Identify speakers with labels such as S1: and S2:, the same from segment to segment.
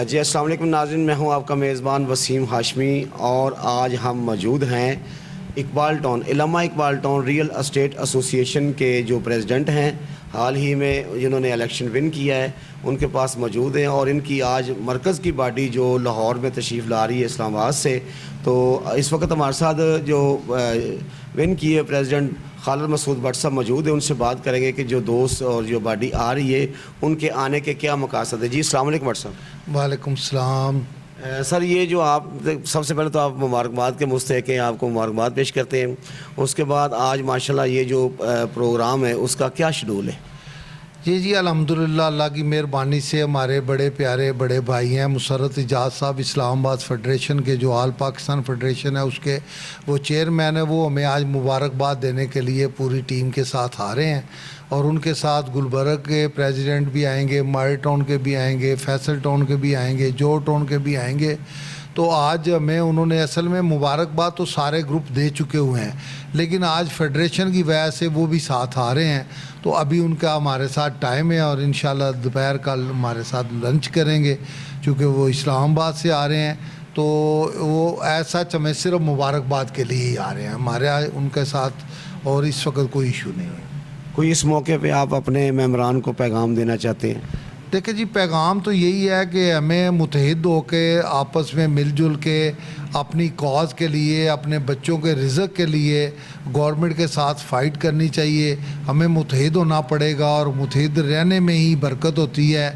S1: جی السلام علیکم ناظرین، میں ہوں آپ کا میزبان وسیم ہاشمی، اور آج ہم موجود ہیں اقبال ٹاؤن، علامہ Iqbal town real estate association کے جو پریزیڈنٹ ہیں، حال ہی میں جنہوں نے الیکشن ون کیا ہے، ان کے پاس موجود ہیں. اور ان کی آج مرکز کی باڈی جو لاہور میں تشریف لا رہی ہے اسلام آباد سے، تو اس وقت ہمارے ساتھ جو ون کیے پریزیڈنٹ خالد مسعود بٹ صاحب موجود ہیں. ان سے بات کریں گے کہ جو دوست اور جو باڈی آ رہی ہے ان کے آنے کے کیا مقاصد ہے. جی السلام علیکم بٹ صاحب.
S2: وعلیکم السلام.
S1: سر یہ جو آپ سب سے پہلے تو آپ مبارکباد کے مستحق ہیں، آپ کو مبارکباد پیش کرتے ہیں. اس کے بعد آج ماشاءاللہ یہ جو پروگرام ہے اس کا کیا شیڈول ہے؟
S2: جی الحمدللہ اللہ کی مہربانی سے ہمارے بڑے پیارے بڑے بھائی ہیں مسرت اجاز صاحب، اسلام آباد فیڈریشن کے جو آل پاکستان فیڈریشن ہے اس کے وہ چیئرمین ہے، وہ ہمیں آج مبارکباد دینے کے لیے پوری ٹیم کے ساتھ آ رہے ہیں. اور ان کے ساتھ گلبرگ کے پریزیڈنٹ بھی آئیں گے، ماڑی ٹاؤن کے بھی آئیں گے، فیصل ٹاؤن کے بھی آئیں گے، جو ٹاؤن کے بھی آئیں گے. تو آج ہمیں انہوں نے اصل میں مبارکباد تو سارے گروپ دے چکے ہوئے ہیں، لیکن آج فیڈریشن کی وجہ سے وہ بھی ساتھ آ رہے ہیں. تو ابھی ان کا ہمارے ساتھ ٹائم ہے اور انشاءاللہ دوپہر کل ہمارے ساتھ لنچ کریں گے، چونکہ وہ اسلام آباد سے آ رہے ہیں. تو وہ ایسا ہمیں صرف مبارکباد کے لیے ہی آ رہے ہیں، ہمارے ان کے ساتھ اور اس وقت کوئی ایشو نہیں ہے.
S1: کوئی اس موقع پہ آپ اپنے ممبران کو پیغام دینا چاہتے ہیں؟
S2: دیکھیں جی، پیغام تو یہی ہے کہ ہمیں متحد ہو کے آپس میں مل جل کے اپنی کاز کے لیے، اپنے بچوں کے رزق کے لیے گورنمنٹ کے ساتھ فائٹ کرنی چاہیے. ہمیں متحد ہونا پڑے گا اور متحد رہنے میں ہی برکت ہوتی ہے.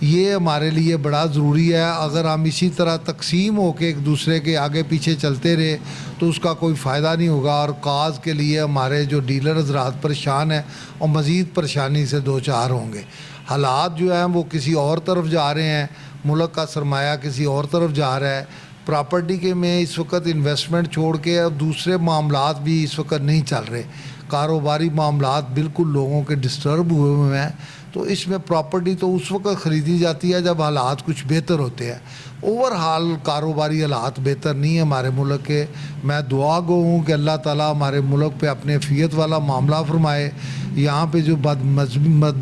S2: یہ ہمارے لیے بڑا ضروری ہے. اگر ہم اسی طرح تقسیم ہو کے ایک دوسرے کے آگے پیچھے چلتے رہے تو اس کا کوئی فائدہ نہیں ہوگا، اور کاز کے لیے ہمارے جو ڈیلر حضرات پریشان ہیں اور مزید پریشانی سے دو چار ہوں گے. حالات جو ہیں وہ کسی اور طرف جا رہے ہیں، ملک کا سرمایہ کسی اور طرف جا رہا ہے. پراپرٹی کے میں اس وقت انویسٹمنٹ چھوڑ کے اور دوسرے معاملات بھی اس وقت نہیں چل رہے. کاروباری معاملات بالکل لوگوں کے ڈسٹرب ہوئے ہوئے ہیں. تو اس میں پراپرٹی تو اس وقت خریدی جاتی ہے جب حالات کچھ بہتر ہوتے ہیں. اوور حال کاروباری حالات بہتر نہیں ہیں ہمارے ملک کے. میں دعا گو ہوں کہ اللہ تعالیٰ ہمارے ملک پہ اپنے عافیت والا معاملہ فرمائے. یہاں پہ جو بد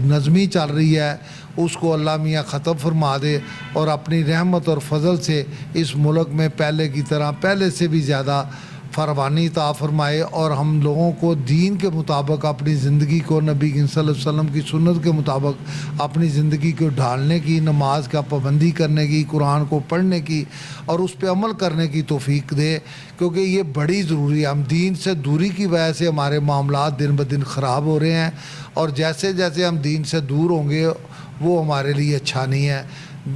S2: نظمی چل رہی ہے اس کو اللہ میاں ختم فرما دے، اور اپنی رحمت اور فضل سے اس ملک میں پہلے کی طرح پہلے سے بھی زیادہ فراوانی عطا فرمائے، اور ہم لوگوں کو دین کے مطابق اپنی زندگی کو، نبی صلی اللہ علیہ وسلم کی سنت کے مطابق اپنی زندگی کو ڈھالنے کی، نماز کا پابندی کرنے کی، قرآن کو پڑھنے کی اور اس پہ عمل کرنے کی توفیق دے، کیونکہ یہ بڑی ضروری ہے. ہم دین سے دوری کی وجہ سے ہمارے معاملات دن بدن خراب ہو رہے ہیں، اور جیسے جیسے ہم دین سے دور ہوں گے وہ ہمارے لیے اچھا نہیں ہے.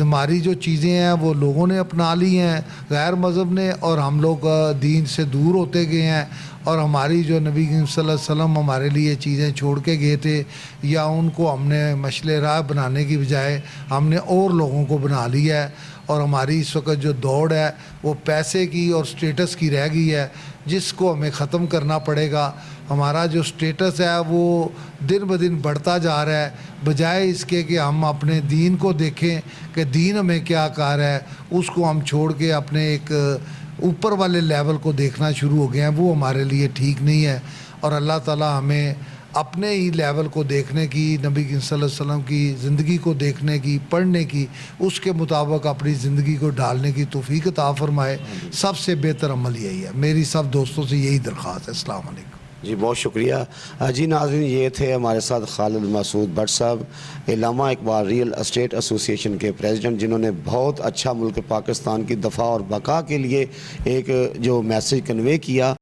S2: ہماری جو چیزیں ہیں وہ لوگوں نے اپنا لی ہیں، غیر مذہب نے، اور ہم لوگ دین سے دور ہوتے گئے ہیں. اور ہماری جو نبی صلی اللہ علیہ وسلم ہمارے لیے چیزیں چھوڑ کے گئے تھے، یا ان کو ہم نے مشعل راہ بنانے کی بجائے ہم نے اور لوگوں کو بنا لیا ہے. اور ہماری اس وقت جو دوڑ ہے وہ پیسے کی اور سٹیٹس کی رہ گئی ہے، جس کو ہمیں ختم کرنا پڑے گا. ہمارا جو سٹیٹس ہے وہ دن بدن بڑھتا جا رہا ہے، بجائے اس کے کہ ہم اپنے دین کو دیکھیں کہ دین ہمیں کیا کہہ رہا ہے. اس کو ہم چھوڑ کے اپنے ایک اوپر والے لیول کو دیکھنا شروع ہو گئے ہیں، وہ ہمارے لیے ٹھیک نہیں ہے. اور اللہ تعالیٰ ہمیں اپنے ہی لیول کو دیکھنے کی، نبی صلی اللہ علیہ وسلم کی زندگی کو دیکھنے کی، پڑھنے کی، اس کے مطابق اپنی زندگی کو ڈالنے کی توفیق عطا فرمائے. سب سے بہتر عمل یہی ہے. میری سب دوستوں سے یہی درخواست ہے. السلام علیکم.
S1: جی بہت شکریہ. جی ناظرین، یہ تھے ہمارے ساتھ خالد مسعود بٹ صاحب، علامہ اقبال ریئل اسٹیٹ ایسوسیشن کے پریزیڈنٹ، جنہوں نے بہت اچھا ملک پاکستان کی دفاع اور بقا کے لیے ایک جو میسیج کنوے کیا.